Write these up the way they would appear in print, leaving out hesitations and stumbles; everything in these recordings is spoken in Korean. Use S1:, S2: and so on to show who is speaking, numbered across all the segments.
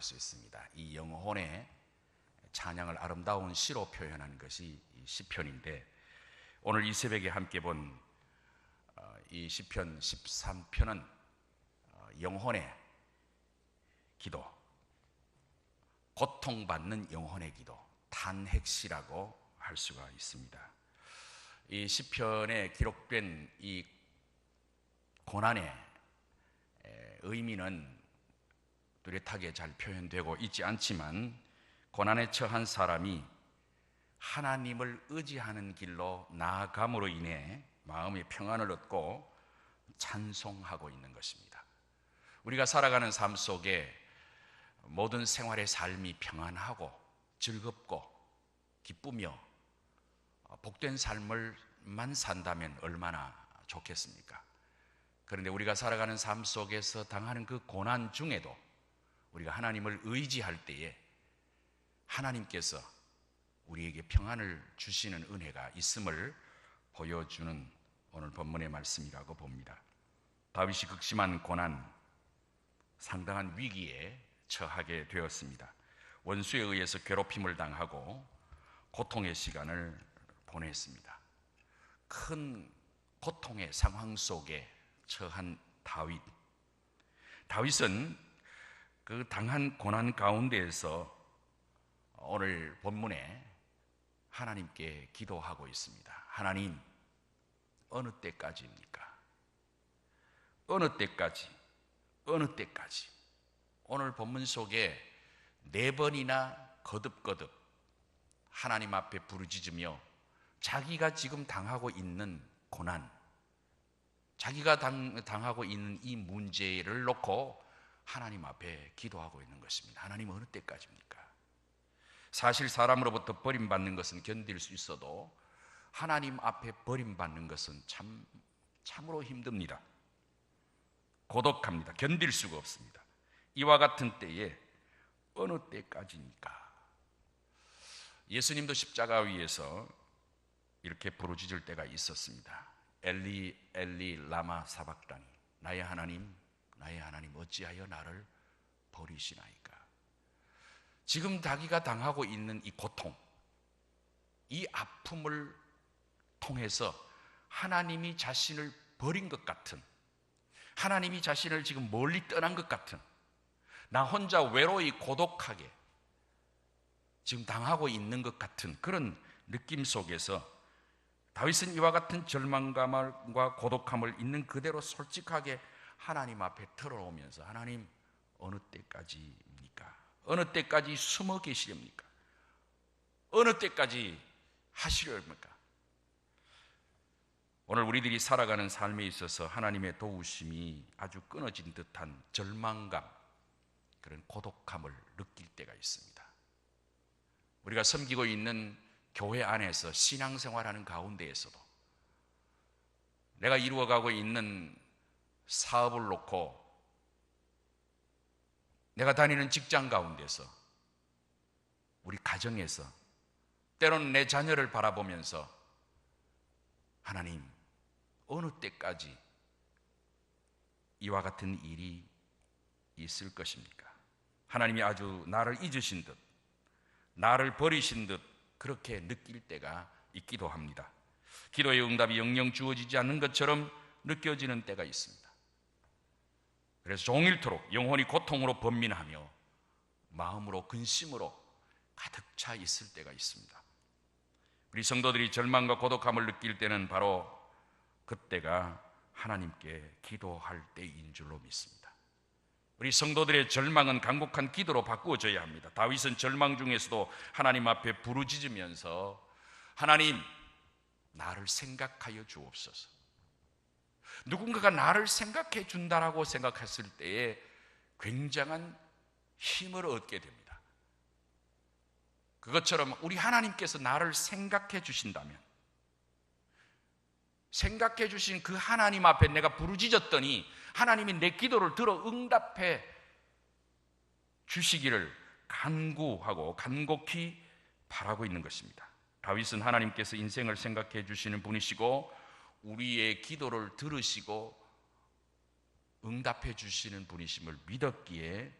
S1: 수 있습니다. 이 영혼의 찬양을 아름다운 시로 표현한 것이 이 시편인데, 오늘 이 새벽에 함께 본 이 시편 13편은 영혼의 기도, 고통받는 영혼의 기도, 탄핵시라고 할 수가 있습니다. 이 시편에 기록된 이 고난의 의미는 뚜렷하게 잘 표현되고 있지 않지만, 고난에 처한 사람이 하나님을 의지하는 길로 나아감으로 인해 마음의 평안을 얻고 찬송하고 있는 것입니다. 우리가 살아가는 삶 속에 모든 생활의 삶이 평안하고 즐겁고 기쁘며 복된 삶을만 산다면 얼마나 좋겠습니까? 그런데 우리가 살아가는 삶 속에서 당하는 그 고난 중에도 우리가 하나님을 의지할 때에 하나님께서 우리에게 평안을 주시는 은혜가 있음을 보여주는 오늘 본문의 말씀이라고 봅니다. 다윗이 극심한 고난, 상당한 위기에 처하게 되었습니다. 원수에 의해서 괴롭힘을 당하고 고통의 시간을 보냈습니다. 큰 고통의 상황 속에 처한 다윗은 그 당한 고난 가운데에서 오늘 본문에 하나님께 기도하고 있습니다. 하나님, 어느 때까지입니까? 어느 때까지? 오늘 본문 속에 4번이나 거듭거듭 하나님 앞에 부르짖으며 자기가 지금 당하고 있는 고난, 자기가 당하고 있는 이 문제를 놓고 하나님 앞에 기도하고 있는 것입니다. 하나님, 어느 때까지입니까? 사실 사람으로부터 버림받는 것은 견딜 수 있어도 하나님 앞에 버림받는 것은 참으로 힘듭니다. 고독합니다. 견딜 수가 없습니다. 이와 같은 때에 어느 때까지입니까? 예수님도 십자가 위에서 이렇게 부르짖을 때가 있었습니다. 엘리 엘리 라마 사박다니, 나의 하나님 어찌하여 나를 버리시나이까? 지금 자기가 당하고 있는 이 고통, 이 아픔을 통해서 하나님이 자신을 버린 것 같은, 하나님이 자신을 지금 멀리 떠난 것 같은, 나 혼자 외로이 고독하게 지금 당하고 있는 것 같은 그런 느낌 속에서 다윗은 이와 같은 절망감과 고독함을 있는 그대로 솔직하게 하나님 앞에 털어오면서, 하나님, 어느 때까지입니까? 어느 때까지 숨어 계시렵니까? 어느 때까지 하시렵니까? 오늘 우리들이 살아가는 삶에 있어서 하나님의 도우심이 아주 끊어진 듯한 절망감, 그런 고독함을 느낄 때가 있습니다. 우리가 섬기고 있는 교회 안에서 신앙생활하는 가운데에서도 내가 이루어가고 있는 사업을 놓고 내가 다니는 직장 가운데서, 우리 가정에서, 때로는 내 자녀를 바라보면서 하나님, 어느 때까지 이와 같은 일이 있을 것입니까? 하나님이 아주 나를 잊으신 듯, 나를 버리신 듯 그렇게 느낄 때가 있기도 합니다. 기도의 응답이 영영 주어지지 않는 것처럼 느껴지는 때가 있습니다. 그래서 종일토록 영혼이 고통으로 번민하며 마음으로 근심으로 가득 차 있을 때가 있습니다. 우리 성도들이 절망과 고독함을 느낄 때는 바로 그때가 하나님께 기도할 때인 줄로 믿습니다. 우리 성도들의 절망은 간곡한 기도로 바꾸어져야 합니다. 다윗은 절망 중에서도 하나님 앞에 부르짖으면서, 하나님, 나를 생각하여 주옵소서. 누군가가 나를 생각해 준다라고 생각했을 때에 굉장한 힘을 얻게 됩니다. 그것처럼 우리 하나님께서 나를 생각해 주신다면, 생각해 주신 그 하나님 앞에 내가 부르짖었더니 하나님이 내 기도를 들어 응답해 주시기를 간구하고 간곡히 바라고 있는 것입니다. 다윗은 하나님께서 인생을 생각해 주시는 분이시고 우리의 기도를 들으시고 응답해 주시는 분이심을 믿었기에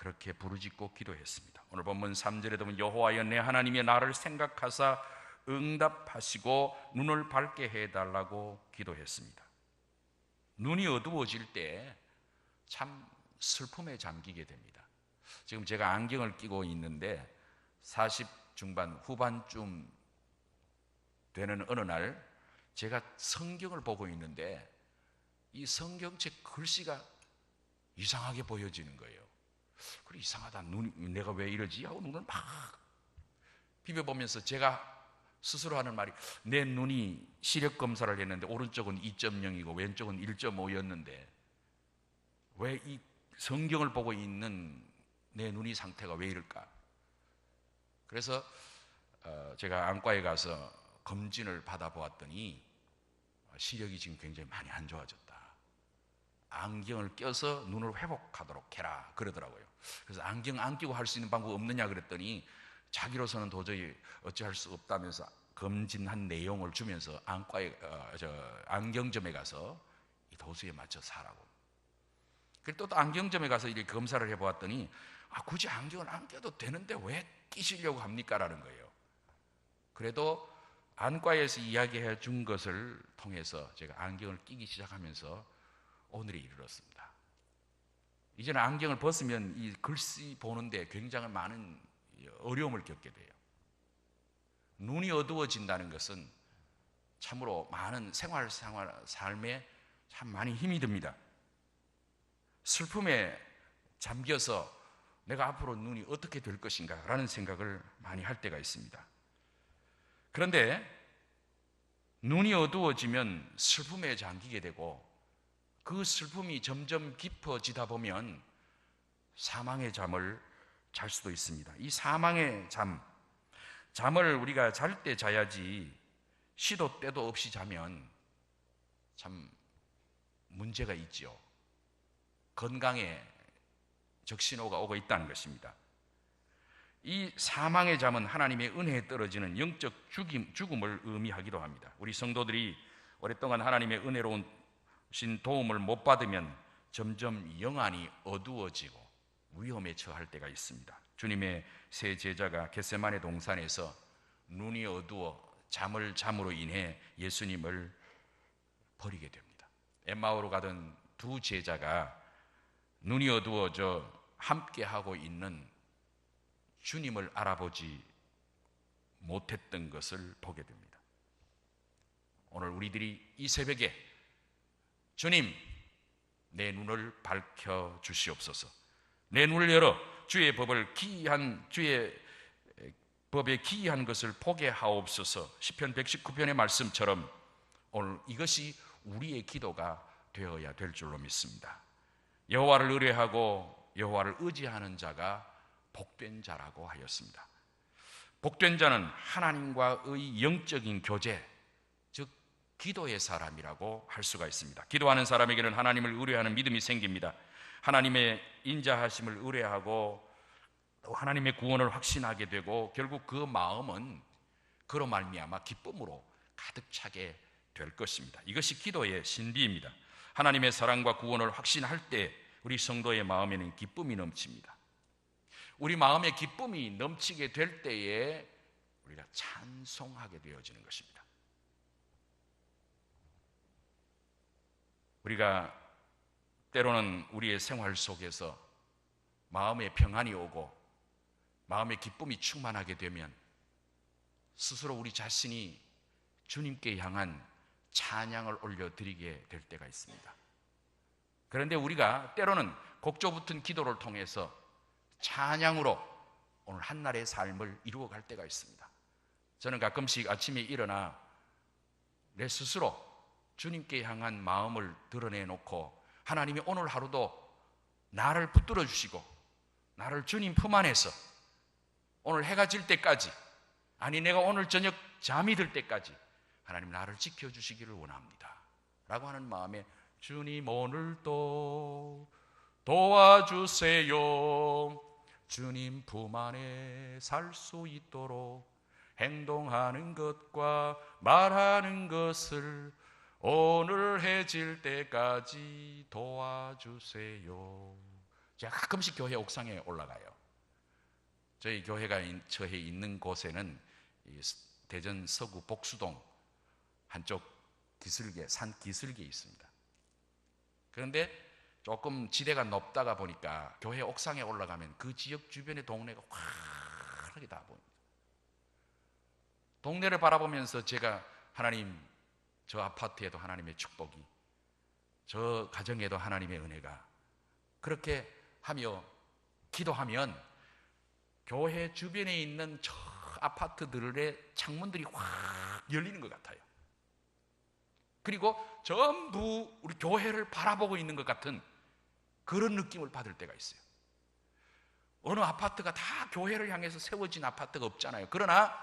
S1: 그렇게 부르짖고 기도했습니다. 오늘 본문 3절에 보면 여호와여 내 하나님이 나를 생각하사 응답하시고 눈을 밝게 해달라고 기도했습니다. 눈이 어두워질 때 참 슬픔에 잠기게 됩니다. 지금 제가 안경을 끼고 있는데 40 중반 후반쯤 되는 어느 날 제가 성경을 보고 있는데 이 성경책 글씨가 이상하게 보여지는 거예요. 그래 이상하다. 내가 왜 이러지? 하고 눈을 막 비벼보면서 제가 스스로 하는 말이 내 눈이 시력 검사를 했는데 오른쪽은 2.0이고 왼쪽은 1.5였는데 왜 이 성경을 보고 있는 내 눈이 상태가 왜 이럴까? 그래서 제가 안과에 가서 검진을 받아보았더니 시력이 지금 굉장히 많이 안 좋아졌다. 안경을 껴서 눈을 회복하도록 해라 그러더라고요. 그래서 안경 안 끼고 할 수 있는 방법 없느냐 그랬더니 자기로서는 도저히 어찌할 수 없다면서 검진한 내용을 주면서 안과에 안경점에 가서 이 도수에 맞춰 사라고. 그리고 또 안경점에 가서 이렇게 검사를 해보았더니 굳이 안경을 안 껴도 되는데 왜 끼시려고 합니까? 라는 거예요. 그래도 안과에서 이야기해 준 것을 통해서 제가 안경을 끼기 시작하면서 오늘에 이르렀습니다. 이제는 안경을 벗으면 이 글씨 보는데 굉장히 많은 어려움을 겪게 돼요. 눈이 어두워진다는 것은 참으로 많은 삶에 참 많이 힘이 듭니다. 슬픔에 잠겨서 내가 앞으로 눈이 어떻게 될 것인가 라는 생각을 많이 할 때가 있습니다. 그런데 눈이 어두워지면 슬픔에 잠기게 되고 그 슬픔이 점점 깊어지다 보면 사망의 잠을 잘 수도 있습니다. 이 사망의 잠을 우리가 잘 때 자야지 시도 때도 없이 자면 참 문제가 있지요. 건강에 적신호가 오고 있다는 것입니다. 이 사망의 잠은 하나님의 은혜에 떨어지는 영적 죽음을 의미하기도 합니다. 우리 성도들이 오랫동안 하나님의 은혜로운 도움을 못 받으면 점점 영안이 어두워지고 위험에 처할 때가 있습니다. 주님의 세 제자가 겟세마네 동산에서 눈이 어두워 잠으로 인해 예수님을 버리게 됩니다. 엠마오로 가던 두 제자가 눈이 어두워져 함께하고 있는 주님을 알아보지 못했던 것을 보게 됩니다. 오늘 우리들이 이 새벽에 주님, 내 눈을 밝혀 주시옵소서. 내 눈을 열어 주의 법에 기이한 것을 보게 하옵소서. 시편 119편의 말씀처럼 오늘 이것이 우리의 기도가 되어야 될 줄로 믿습니다. 여호와를 의뢰하고 여호와를 의지하는 자가 복된 자라고 하였습니다. 복된 자는 하나님과의 영적인 교제, 즉 기도의 사람이라고 할 수가 있습니다. 기도하는 사람에게는 하나님을 의뢰하는 믿음이 생깁니다. 하나님의 인자하심을 의뢰하고 또 하나님의 구원을 확신하게 되고 결국 그 마음은 그로 말미암아 기쁨으로 가득 차게 될 것입니다. 이것이 기도의 신비입니다. 하나님의 사랑과 구원을 확신할 때 우리 성도의 마음에는 기쁨이 넘칩니다. 우리 마음에 기쁨이 넘치게 될 때에 우리가 찬송하게 되어지는 것입니다. 우리가 때로는 우리의 생활 속에서 마음에 평안이 오고 마음에 기쁨이 충만하게 되면 스스로 우리 자신이 주님께 향한 찬양을 올려드리게 될 때가 있습니다. 그런데 우리가 때로는 곡조 붙은 기도를 통해서 찬양으로 오늘 한날의 삶을 이루어갈 때가 있습니다. 저는 가끔씩 아침에 일어나 내 스스로 주님께 향한 마음을 드러내놓고 하나님이 오늘 하루도 나를 붙들어 주시고 나를 주님 품 안에서 오늘 해가 질 때까지, 아니 내가 오늘 저녁 잠이 들 때까지 하나님 나를 지켜주시기를 원합니다 라고 하는 마음에 주님 오늘도 도와주세요. 주님 품 안에 살 수 있도록 행동하는 것과 말하는 것을 오늘 해질 때까지 도와주세요. 제가 가끔씩 교회 옥상에 올라가요. 저희 교회가 처해 있는 곳에는 대전 서구 복수동 한쪽 기슭에, 산 기슭에 있습니다. 그런데 조금 지대가 높다가 보니까 교회 옥상에 올라가면 그 지역 주변의 동네가 환하게 다 보입니다. 동네를 바라보면서 제가 하나님, 저 아파트에도 하나님의 축복이, 저 가정에도 하나님의 은혜가, 그렇게 하며 기도하면 교회 주변에 있는 저 아파트들의 창문들이 확 열리는 것 같아요. 그리고 전부 우리 교회를 바라보고 있는 것 같은 그런 느낌을 받을 때가 있어요. 어느 아파트가 다 교회를 향해서 세워진 아파트가 없잖아요. 그러나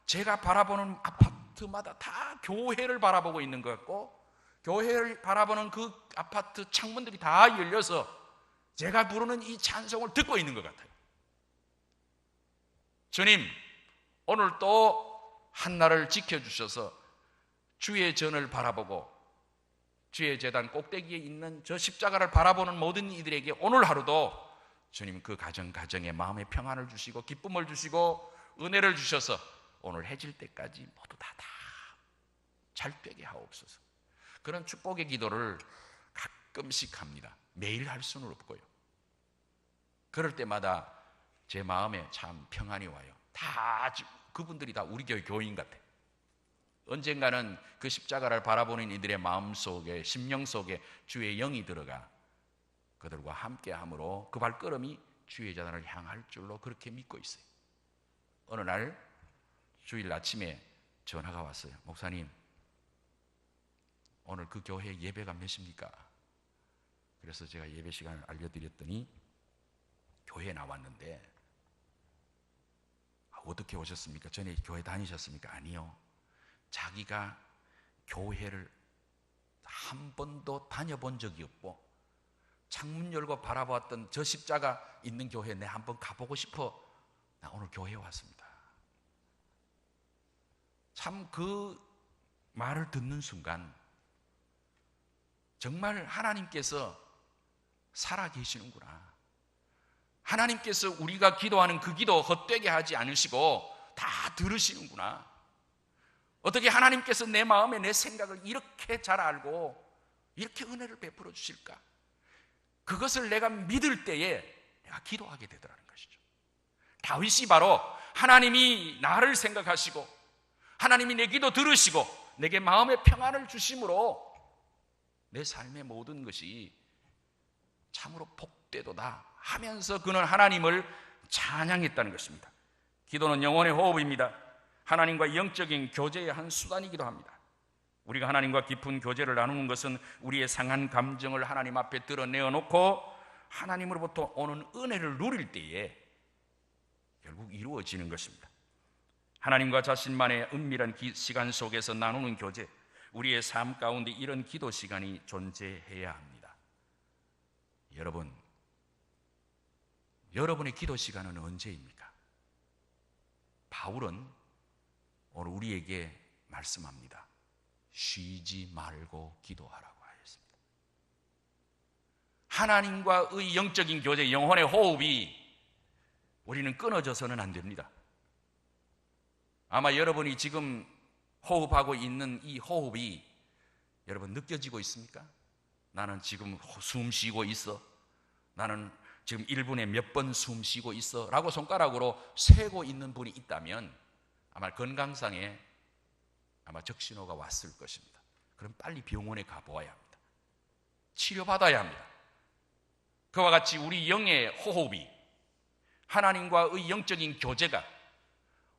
S1: 제가 바라보는 아파트마다 다 교회를 바라보고 있는 것 같고, 교회를 바라보는 그 아파트 창문들이 다 열려서 제가 부르는 이 찬송을 듣고 있는 것 같아요. 주님, 오늘 또 한날을 지켜주셔서 주의 전을 바라보고 주의 제단 꼭대기에 있는 저 십자가를 바라보는 모든 이들에게 오늘 하루도 주님 그 가정에 마음의 평안을 주시고 기쁨을 주시고 은혜를 주셔서 오늘 해질 때까지 모두 다 잘 되게 하옵소서. 그런 축복의 기도를 가끔씩 합니다. 매일 할 수는 없고요. 그럴 때마다 제 마음에 참 평안이 와요. 다 그분들이 다 우리 교회 교인 같아요. 언젠가는 그 십자가를 바라보는 이들의 마음속에, 심령 속에 주의 영이 들어가 그들과 함께함으로 그 발걸음이 주의 재단을 향할 줄로 그렇게 믿고 있어요. 어느 날 주일 아침에 전화가 왔어요. 목사님, 오늘 그 교회 예배가 몇 시입니까? 그래서 제가 예배 시간을 알려드렸더니 교회에 나왔는데, 어떻게 오셨습니까? 전에 교회 다니셨습니까? 아니요. 자기가 교회를 한 번도 다녀본 적이 없고 창문 열고 바라보았던 저 십자가 있는 교회에 내 한번 가보고 싶어 나 오늘 교회에 왔습니다. 참 그 말을 듣는 순간 정말 하나님께서 살아계시는구나. 하나님께서 우리가 기도하는 그 기도 헛되게 하지 않으시고 다 들으시는구나. 어떻게 하나님께서 내 마음에 내 생각을 이렇게 잘 알고 이렇게 은혜를 베풀어 주실까? 그것을 내가 믿을 때에 내가 기도하게 되더라는 것이죠. 다윗이 바로 하나님이 나를 생각하시고 하나님이 내 기도 들으시고 내게 마음의 평안을 주심으로 내 삶의 모든 것이 참으로 복되도다 하면서 그는 하나님을 찬양했다는 것입니다. 기도는 영혼의 호흡입니다. 하나님과 영적인 교제의 한 수단이기도 합니다. 우리가 하나님과 깊은 교제를 나누는 것은 우리의 상한 감정을 하나님 앞에 드러내어 놓고 하나님으로부터 오는 은혜를 누릴 때에 결국 이루어지는 것입니다. 하나님과 자신만의 은밀한 시간 속에서 나누는 교제, 우리의 삶 가운데 이런 기도 시간이 존재해야 합니다. 여러분의 기도 시간은 언제입니까? 바울은 오늘 우리에게 말씀합니다. 쉬지 말고 기도하라고 하였습니다. 하나님과의 영적인 교제, 영혼의 호흡이 우리는 끊어져서는 안 됩니다. 아마 여러분이 지금 호흡하고 있는 이 호흡이 여러분 느껴지고 있습니까? 나는 지금 숨 쉬고 있어. 나는 지금 1분에 몇 번 숨 쉬고 있어 라고 손가락으로 세고 있는 분이 있다면 아마 건강상에 아마 적신호가 왔을 것입니다. 그럼 빨리 병원에 가보아야 합니다. 치료받아야 합니다. 그와 같이 우리 영의 호흡이 하나님과의 영적인 교제가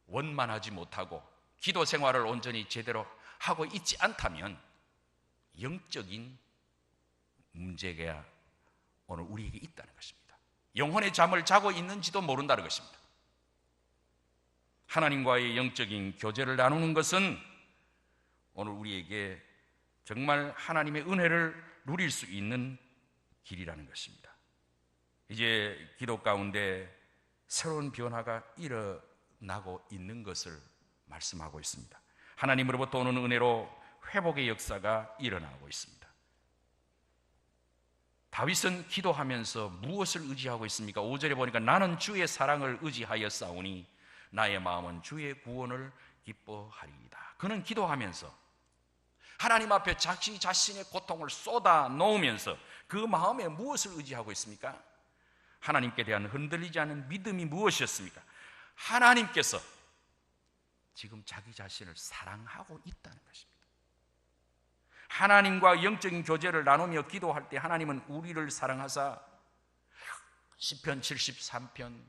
S1: 원만하지 못하고 기도 생활을 온전히 제대로 하고 있지 않다면 영적인 문제가 오늘 우리에게 있다는 것입니다. 영혼의 잠을 자고 있는지도 모른다는 것입니다. 하나님과의 영적인 교제를 나누는 것은 오늘 우리에게 정말 하나님의 은혜를 누릴 수 있는 길이라는 것입니다. 이제 기도 가운데 새로운 변화가 일어나고 있는 것을 말씀하고 있습니다. 하나님으로부터 오는 은혜로 회복의 역사가 일어나고 있습니다. 다윗은 기도하면서 무엇을 의지하고 있습니까? 5절에 보니까 나는 주의 사랑을 의지하여 싸우니 나의 마음은 주의 구원을 기뻐하리이다. 그는 기도하면서 하나님 앞에 자기 자신의 고통을 쏟아 놓으면서 그 마음에 무엇을 의지하고 있습니까? 하나님께 대한 흔들리지 않는 믿음이 무엇이었습니까? 하나님께서 지금 자기 자신을 사랑하고 있다는 것입니다. 하나님과 영적인 교제를 나누며 기도할 때 하나님은 우리를 사랑하사 시편 73편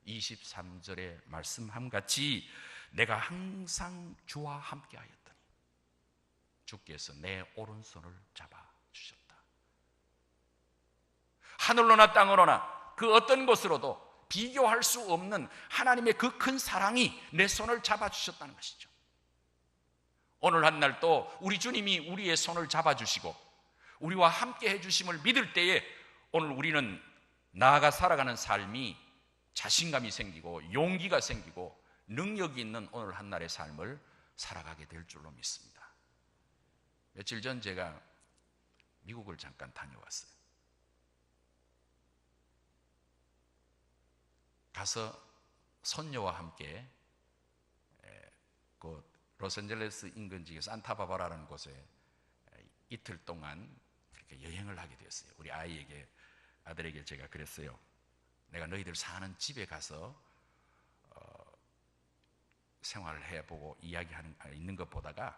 S1: 23절에 말씀함 같이 내가 항상 주와 함께하였더니 주께서 내 오른손을 잡아주셨다. 하늘로나 땅으로나 그 어떤 곳으로도 비교할 수 없는 하나님의 그 큰 사랑이 내 손을 잡아주셨다는 것이죠. 오늘 한날 또 우리 주님이 우리의 손을 잡아주시고 우리와 함께 해주심을 믿을 때에 오늘 우리는 나아가 살아가는 삶이 자신감이 생기고 용기가 생기고 능력이 있는 오늘 한날의 삶을 살아가게 될 줄로 믿습니다. 며칠 전 제가 미국을 잠깐 다녀왔어요. 가서 손녀와 함께 그 로스앤젤레스 인근지에 산타바바라라는 곳에 이틀 동안 그렇게 여행을 하게 되었어요. 우리 아들에게 제가 그랬어요. 내가 너희들 사는 집에 가서 생활을 해보고 이야기하는 있는 것보다가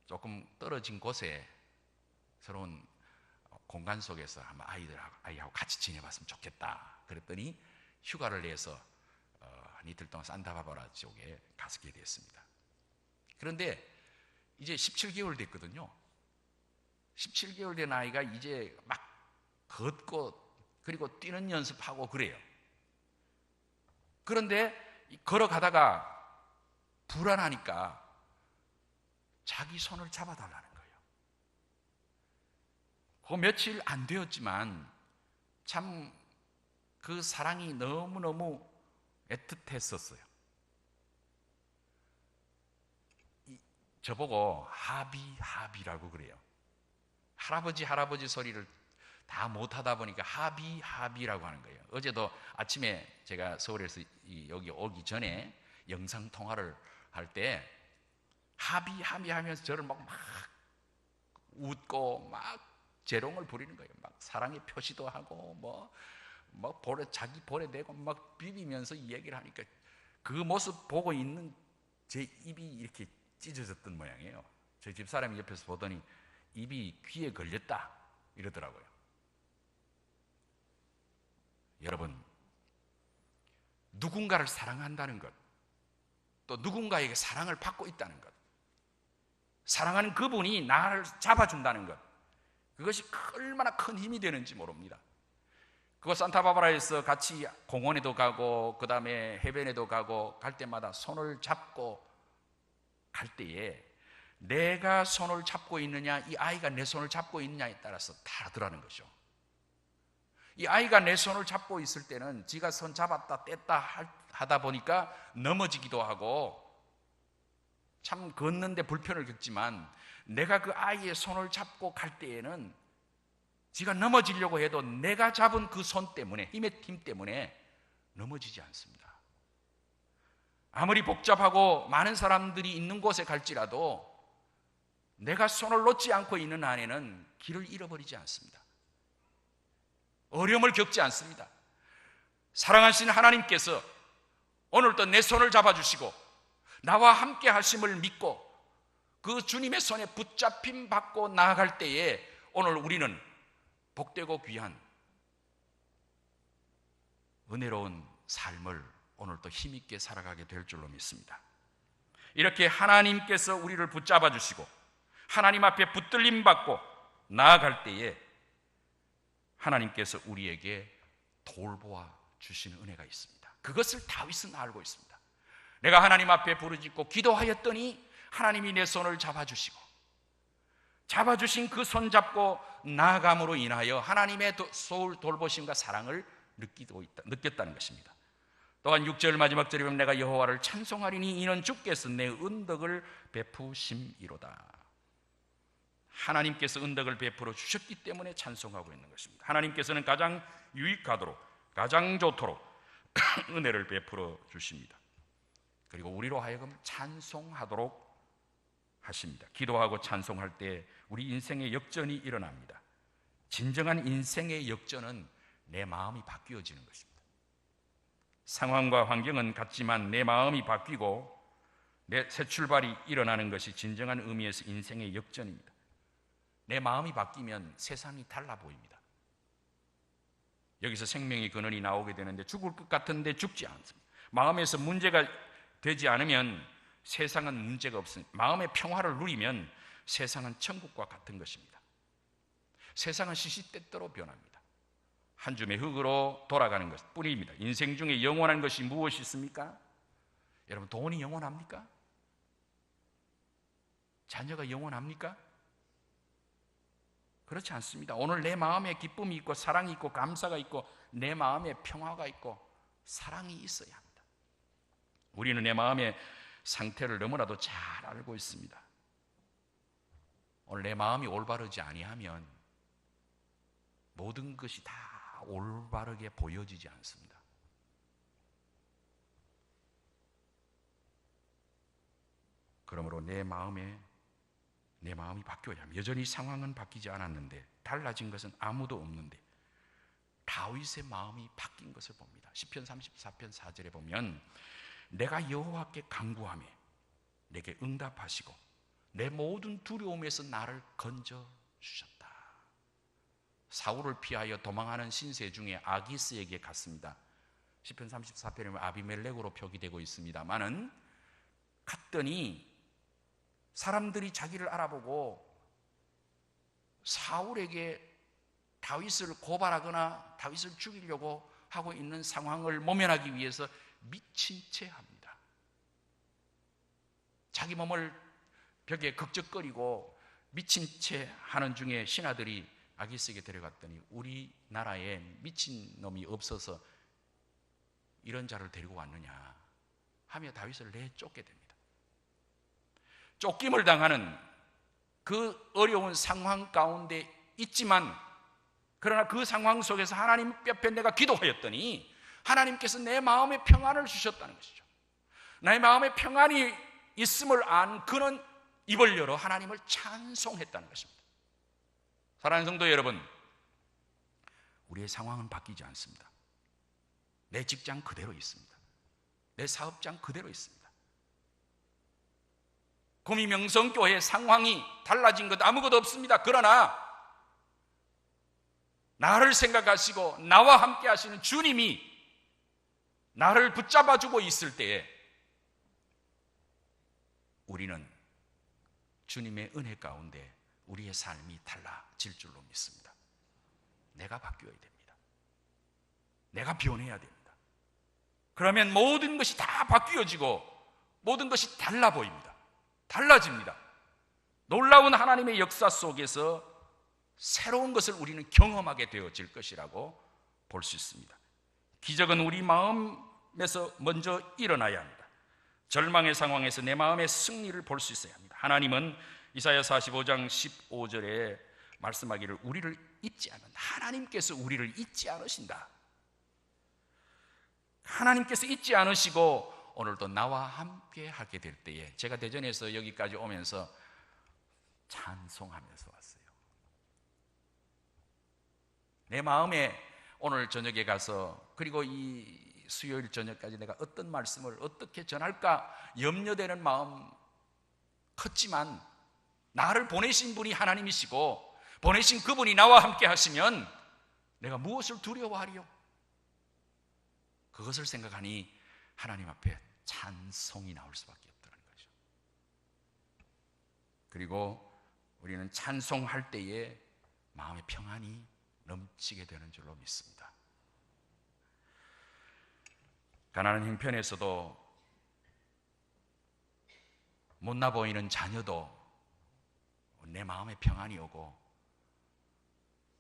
S1: 조금 떨어진 곳에 새로운 공간 속에서 한번 아이하고 같이 지내봤으면 좋겠다. 그랬더니 휴가를 내서 한 이틀 동안 산타바바라 쪽에 가게 됐습니다. 그런데 이제 17개월 됐거든요. 17개월 된 아이가 이제 막 걷고 그리고 뛰는 연습하고 그래요. 그런데 걸어가다가 불안하니까 자기 손을 잡아달라는 거예요. 그 며칠 안 되었지만 참 그 사랑이 너무너무 애틋했었어요. 저보고 하비라고 그래요. 할아버지 소리를 다 못하다 보니까 하비라고 하는 거예요. 어제도 아침에 제가 서울에서 여기 오기 전에 영상통화를 할 때 하비 하면서 저를 막 웃고 막 재롱을 부리는 거예요. 막 사랑의 표시도 하고 뭐 자기 볼에 대고 막 비비면서 얘기를 하니까 그 모습 보고 있는 제 입이 이렇게 찢어졌던 모양이에요. 저희 집사람이 옆에서 보더니 입이 귀에 걸렸다 이러더라고요. 여러분, 누군가를 사랑한다는 것, 또 누군가에게 사랑을 받고 있다는 것, 사랑하는 그분이 나를 잡아준다는 것, 그것이 얼마나 큰 힘이 되는지 모릅니다. 그거 산타바바라에서 같이 공원에도 가고 그 다음에 해변에도 가고 갈 때마다 손을 잡고 갈 때에 내가 손을 잡고 있느냐, 이 아이가 내 손을 잡고 있느냐에 따라서 다르더라는 거죠. 이 아이가 내 손을 잡고 있을 때는 지가 손 잡았다 뗐다 하다 보니까 넘어지기도 하고 참 걷는데 불편을 겪지만, 내가 그 아이의 손을 잡고 갈 때에는 지가 넘어지려고 해도 내가 잡은 그 손 때문에, 힘 때문에 넘어지지 않습니다. 아무리 복잡하고 많은 사람들이 있는 곳에 갈지라도 내가 손을 놓지 않고 있는 한에는 길을 잃어버리지 않습니다. 어려움을 겪지 않습니다. 사랑하시는 하나님께서 오늘도 내 손을 잡아주시고 나와 함께 하심을 믿고 그 주님의 손에 붙잡힘 받고 나아갈 때에 오늘 우리는 복되고 귀한 은혜로운 삶을 오늘도 힘있게 살아가게 될 줄로 믿습니다. 이렇게 하나님께서 우리를 붙잡아 주시고 하나님 앞에 붙들림 받고 나아갈 때에 하나님께서 우리에게 돌보아 주시는 은혜가 있습니다. 그것을 다윗은 알고 있습니다. 내가 하나님 앞에 부르짖고 기도하였더니 하나님이 내 손을 잡아주시고, 잡아주신 그 손 잡고 나아감으로 인하여 하나님의 돌보심과 사랑을 느꼈다는 것입니다. 또한 6절 마지막 절에 보면 내가 여호와를 찬송하리니 이는 주께서 내 은덕을 베푸심이로다. 하나님께서 은덕을 베풀어 주셨기 때문에 찬송하고 있는 것입니다. 하나님께서는 가장 유익하도록, 가장 좋도록 은혜를 베풀어 주십니다. 그리고 우리로 하여금 찬송하도록 하십니다. 기도하고 찬송할 때 우리 인생의 역전이 일어납니다. 진정한 인생의 역전은 내 마음이 바뀌어지는 것입니다. 상황과 환경은 같지만 내 마음이 바뀌고 내 새 출발이 일어나는 것이 진정한 의미에서 인생의 역전입니다. 내 마음이 바뀌면 세상이 달라 보입니다. 여기서 생명의 근원이 나오게 되는데 죽을 것 같은데 죽지 않습니다. 마음에서 문제가 되지 않으면 세상은 문제가 없습니다. 마음의 평화를 누리면 세상은 천국과 같은 것입니다. 세상은 시시때때로 변합니다. 한 줌의 흙으로 돌아가는 것 뿐입니다. 인생 중에 영원한 것이 무엇이 있습니까? 여러분, 돈이 영원합니까? 자녀가 영원합니까? 그렇지 않습니다. 오늘 내 마음에 기쁨이 있고 사랑이 있고 감사가 있고 내 마음에 평화가 있고 사랑이 있어야 합니다. 우리는 내 마음의 상태를 너무나도 잘 알고 있습니다. 오늘 내 마음이 올바르지 아니하면 모든 것이 다 올바르게 보여지지 않습니다. 그러므로 내 마음이 바뀌어야 합니다. 여전히 상황은 바뀌지 않았는데 달라진 것은 아무도 없는데 다윗의 마음이 바뀐 것을 봅니다. 시편 34편 4절에 보면 내가 여호와께 간구하며 내게 응답하시고 내 모든 두려움에서 나를 건져 주셨다. 사울을 피하여 도망하는 신세 중에 아기스에게 갔습니다. 시편 34편에 보면 아비멜렉으로 표기되고 있습니다만은 갔더니 사람들이 자기를 알아보고 사울에게 다윗을 고발하거나 다윗을 죽이려고 하고 있는 상황을 모면하기 위해서 미친 채 합니다. 자기 몸을 벽에 극적거리고 미친 채 하는 중에 신하들이 아기스에게 데려갔더니 우리나라에 미친놈이 없어서 이런 자를 데리고 왔느냐 하며 다윗을 내쫓게 됩니다. 쫓김을 당하는 그 어려운 상황 가운데 있지만 그러나 그 상황 속에서 하나님 옆에 내가 기도하였더니 하나님께서 내 마음에 평안을 주셨다는 것이죠. 나의 마음에 평안이 있음을 안 그는 입을 열어 하나님을 찬송했다는 것입니다. 사랑하는 성도 여러분, 우리의 상황은 바뀌지 않습니다. 내 직장 그대로 있습니다. 내 사업장 그대로 있습니다. 구미명성교회 상황이 달라진 것 아무것도 없습니다. 그러나 나를 생각하시고 나와 함께 하시는 주님이 나를 붙잡아주고 있을 때에 우리는 주님의 은혜 가운데 우리의 삶이 달라질 줄로 믿습니다. 내가 바뀌어야 됩니다. 내가 변해야 됩니다. 그러면 모든 것이 다 바뀌어지고 모든 것이 달라 보입니다. 달라집니다. 놀라운 하나님의 역사 속에서 새로운 것을 우리는 경험하게 되어질 것이라고 볼 수 있습니다. 기적은 우리 마음에서 먼저 일어나야 합니다. 절망의 상황에서 내 마음의 승리를 볼 수 있어야 합니다. 하나님은 이사야 45장 15절에 말씀하기를 우리를 잊지 않는다. 하나님께서 우리를 잊지 않으신다. 하나님께서 잊지 않으시고 오늘도 나와 함께 하게 될 때에 제가 대전에서 여기까지 오면서 찬송하면서 왔어요. 내 마음에 오늘 저녁에 가서 그리고 이 수요일 저녁까지 내가 어떤 말씀을 어떻게 전할까 염려되는 마음 컸지만 나를 보내신 분이 하나님이시고 보내신 그분이 나와 함께 하시면 내가 무엇을 두려워하리요? 그것을 생각하니 하나님 앞에 찬송이 나올 수밖에 없다는 거죠. 그리고 우리는 찬송할 때에 마음의 평안이 넘치게 되는 줄로 믿습니다. 가난한 형편에서도 못나 보이는 자녀도 내 마음에 평안이 오고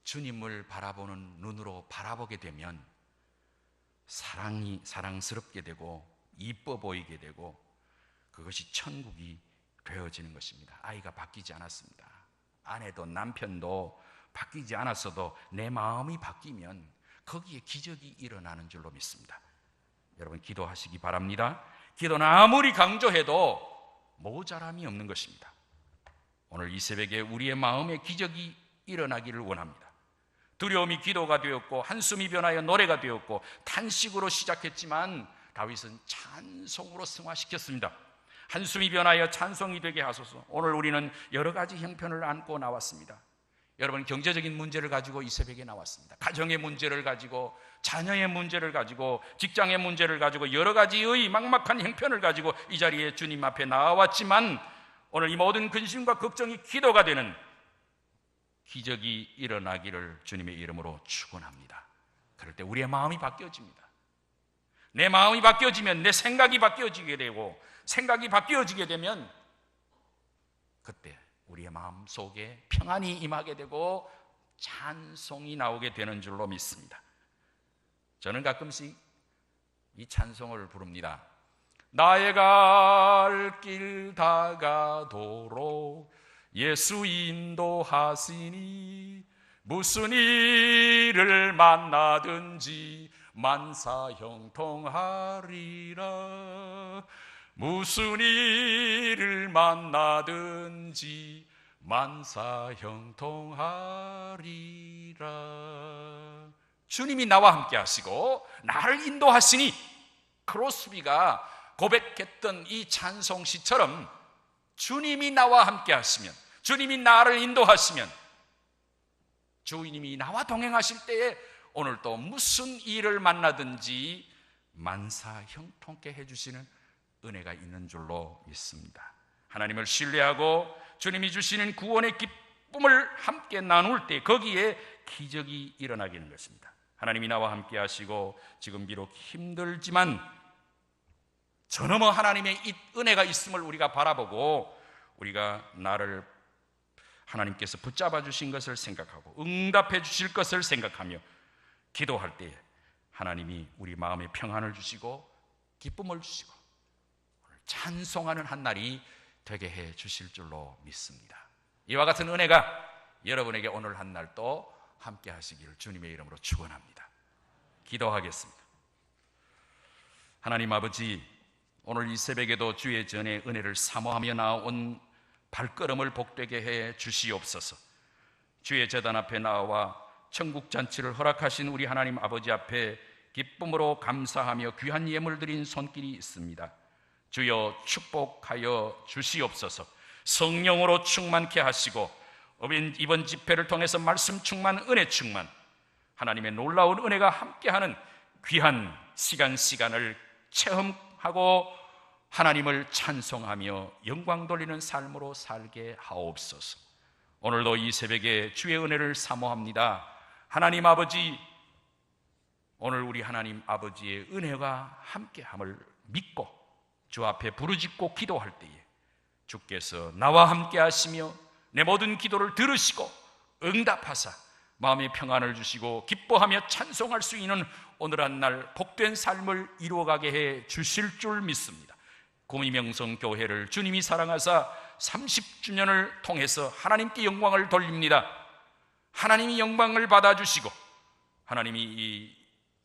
S1: 주님을 바라보는 눈으로 바라보게 되면 사랑스럽게 되고 이뻐 보이게 되고 그것이 천국이 되어지는 것입니다. 아이가 바뀌지 않았습니다. 아내도 남편도 바뀌지 않았어도 내 마음이 바뀌면 거기에 기적이 일어나는 줄로 믿습니다. 여러분 기도하시기 바랍니다. 기도는 아무리 강조해도 모자람이 없는 것입니다. 오늘 이 새벽에 우리의 마음에 기적이 일어나기를 원합니다. 두려움이 기도가 되었고 한숨이 변하여 노래가 되었고 탄식으로 시작했지만 다윗은 찬송으로 승화시켰습니다. 한숨이 변하여 찬송이 되게 하소서. 오늘 우리는 여러 가지 형편을 안고 나왔습니다. 여러분 경제적인 문제를 가지고 이 새벽에 나왔습니다. 가정의 문제를 가지고, 자녀의 문제를 가지고, 직장의 문제를 가지고, 여러 가지의 막막한 형편을 가지고 이 자리에 주님 앞에 나왔지만 오늘 이 모든 근심과 걱정이 기도가 되는 기적이 일어나기를 주님의 이름으로 축원합니다. 그럴 때 우리의 마음이 바뀌어집니다. 내 마음이 바뀌어지면 내 생각이 바뀌어지게 되고, 생각이 바뀌어지게 되면 그때 우리의 마음 속에 평안이 임하게 되고 찬송이 나오게 되는 줄로 믿습니다. 저는 가끔씩 이 찬송을 부릅니다. 나의 갈 길 다가도록 예수 인도하시니 무슨 일을 만나든지 만사형통하리라. 무슨 일을 만나든지 만사형통하리라. 주님이 나와 함께 하시고 나를 인도하시니, 크로스비가 고백했던 이 찬송시처럼 주님이 나와 함께 하시면, 주님이 나를 인도하시면, 주님이 나와 동행하실 때에 오늘 또 무슨 일을 만나든지 만사형통케 해주시는 은혜가 있는 줄로 믿습니다. 하나님을 신뢰하고 주님이 주시는 구원의 기쁨을 함께 나눌 때 거기에 기적이 일어나게 되는 것입니다. 하나님이 나와 함께 하시고 지금 비록 힘들지만 저 너머 하나님의 이 은혜가 있음을 우리가 바라보고 우리가 나를 하나님께서 붙잡아 주신 것을 생각하고 응답해 주실 것을 생각하며 기도할 때에 하나님이 우리 마음에 평안을 주시고 기쁨을 주시고 찬송하는 한 날이 되게 해 주실 줄로 믿습니다. 이와 같은 은혜가 여러분에게 오늘 한 날 또 함께 하시기를 주님의 이름으로 축원합니다. 기도하겠습니다. 하나님 아버지, 오늘 이 새벽에도 주의 전에 은혜를 사모하며 나온 발걸음을 복되게 해 주시옵소서. 주의 제단 앞에 나와 천국 잔치를 허락하신 우리 하나님 아버지 앞에 기쁨으로 감사하며 귀한 예물 드린 손길이 있습니다. 주여 축복하여 주시옵소서. 성령으로 충만케 하시고 이번 집회를 통해서 말씀 충만, 은혜 충만, 하나님의 놀라운 은혜가 함께하는 귀한 시간을 체험하고 하나님을 찬송하며 영광 돌리는 삶으로 살게 하옵소서. 오늘도 이 새벽에 주의 은혜를 사모합니다. 하나님 아버지, 오늘 우리 하나님 아버지의 은혜가 함께함을 믿고 주 앞에 부르짖고 기도할 때에 주께서 나와 함께 하시며 내 모든 기도를 들으시고 응답하사 마음의 평안을 주시고 기뻐하며 찬송할 수 있는 오늘 한 날 복된 삶을 이루어가게 해 주실 줄 믿습니다. 구미명성교회를 주님이 사랑하사 30주년을 통해서 하나님께 영광을 돌립니다. 하나님이 영광을 받아주시고 하나님이 이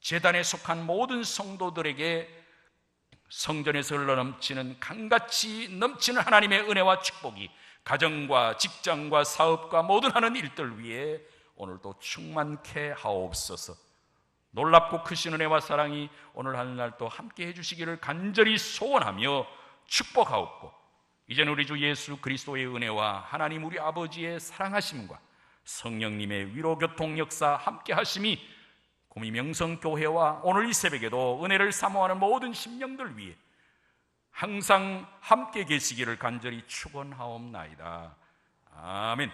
S1: 제단에 속한 모든 성도들에게 성전에서 흘러넘치는 강같이 넘치는 하나님의 은혜와 축복이 가정과 직장과 사업과 모든 하는 일들 위에 오늘도 충만케 하옵소서. 놀랍고 크신 은혜와 사랑이 오늘 하늘날도 함께 해주시기를 간절히 소원하며 축복하옵고, 이제는 우리 주 예수 그리스도의 은혜와 하나님 우리 아버지의 사랑하심과 성령님의 위로교통 역사 함께 하심이 구미명성교회와 오늘 이 새벽에도 은혜를 사모하는 모든 심령들 위해 항상 함께 계시기를 간절히 축원하옵나이다. 아멘.